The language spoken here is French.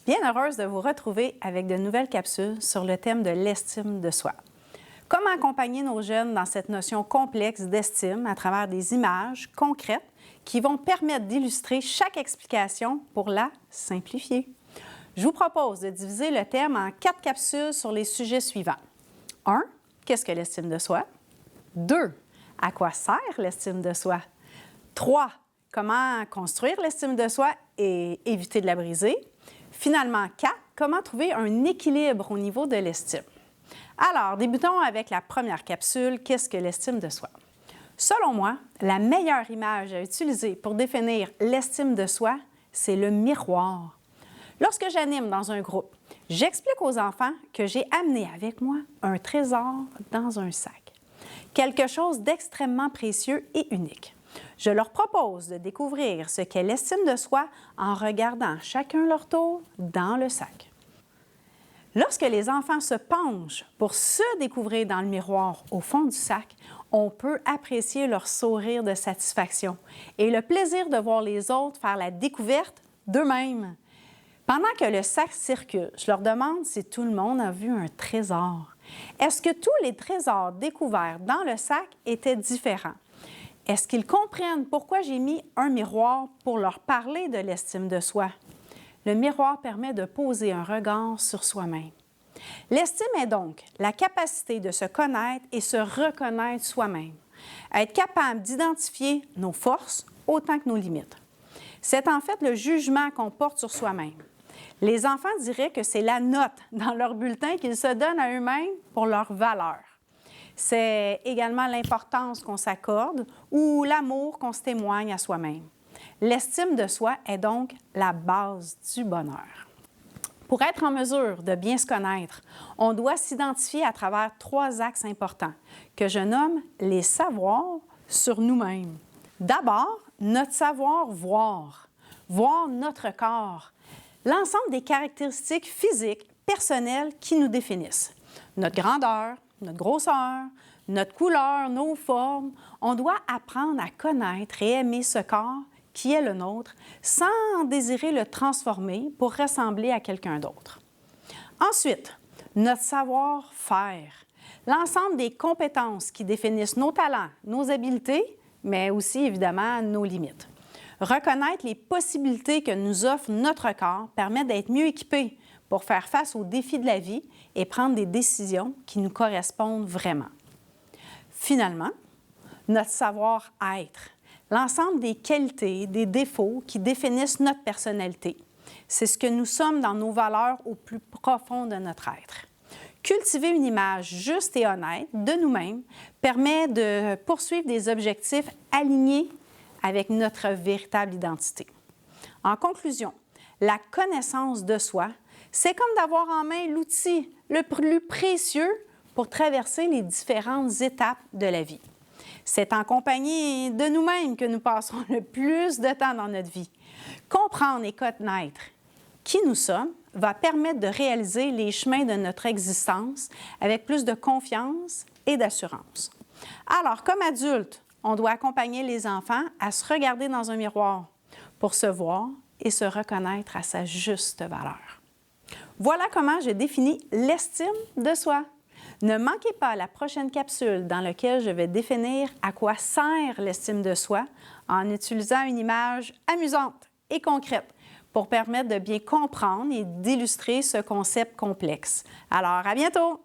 Bien heureuse de vous retrouver avec de nouvelles capsules sur le thème de l'estime de soi. Comment accompagner nos jeunes dans cette notion complexe d'estime à travers des images concrètes qui vont permettre d'illustrer chaque explication pour la simplifier. Je vous propose de diviser le thème en 4 capsules sur les sujets suivants. 1. Qu'est-ce que l'estime de soi? 2. À quoi sert l'estime de soi? 3. Comment construire l'estime de soi et éviter de la briser? Finalement, 4. Comment trouver un équilibre au niveau de l'estime? Alors, débutons avec la première capsule, qu'est-ce que l'estime de soi? Selon moi, la meilleure image à utiliser pour définir l'estime de soi, c'est le miroir. Lorsque j'anime dans un groupe, j'explique aux enfants que j'ai amené avec moi un trésor dans un sac. Quelque chose d'extrêmement précieux et unique. Je leur propose de découvrir ce qu'est l'estime de soi en regardant chacun leur tour dans le sac. Lorsque les enfants se penchent pour se découvrir dans le miroir au fond du sac, on peut apprécier leur sourire de satisfaction et le plaisir de voir les autres faire la découverte d'eux-mêmes. Pendant que le sac circule, je leur demande si tout le monde a vu un trésor. Est-ce que tous les trésors découverts dans le sac étaient différents? Est-ce qu'ils comprennent pourquoi j'ai mis un miroir pour leur parler de l'estime de soi? Le miroir permet de poser un regard sur soi-même. L'estime est donc la capacité de se connaître et se reconnaître soi-même, être capable d'identifier nos forces autant que nos limites. C'est en fait le jugement qu'on porte sur soi-même. Les enfants diraient que c'est la note dans leur bulletin qu'ils se donnent à eux-mêmes pour leur valeur. C'est également l'importance qu'on s'accorde ou l'amour qu'on se témoigne à soi-même. L'estime de soi est donc la base du bonheur. Pour être en mesure de bien se connaître, on doit s'identifier à travers 3 axes importants que je nomme les savoirs sur nous-mêmes. D'abord, notre savoir voir notre corps, l'ensemble des caractéristiques physiques, personnelles qui nous définissent. Notre grandeur, notre grosseur, notre couleur, nos formes. On doit apprendre à connaître et aimer ce corps qui est le nôtre sans désirer le transformer pour ressembler à quelqu'un d'autre. Ensuite, notre savoir-faire, l'ensemble des compétences qui définissent nos talents, nos habiletés, mais aussi évidemment nos limites. Reconnaître les possibilités que nous offre notre corps permet d'être mieux équipé pour faire face aux défis de la vie et prendre des décisions qui nous correspondent vraiment. Finalement, notre savoir-être, l'ensemble des qualités, des défauts qui définissent notre personnalité. C'est ce que nous sommes dans nos valeurs au plus profond de notre être. Cultiver une image juste et honnête de nous-mêmes permet de poursuivre des objectifs alignés avec notre véritable identité. En conclusion, la connaissance de soi, c'est comme d'avoir en main l'outil le plus précieux pour traverser les différentes étapes de la vie. C'est en compagnie de nous-mêmes que nous passons le plus de temps dans notre vie. Comprendre et connaître qui nous sommes va permettre de réaliser les chemins de notre existence avec plus de confiance et d'assurance. Alors, comme adulte, on doit accompagner les enfants à se regarder dans un miroir pour se voir et se reconnaître à sa juste valeur. Voilà comment je définis l'estime de soi. Ne manquez pas la prochaine capsule dans laquelle je vais définir à quoi sert l'estime de soi en utilisant une image amusante et concrète pour permettre de bien comprendre et d'illustrer ce concept complexe. Alors, à bientôt!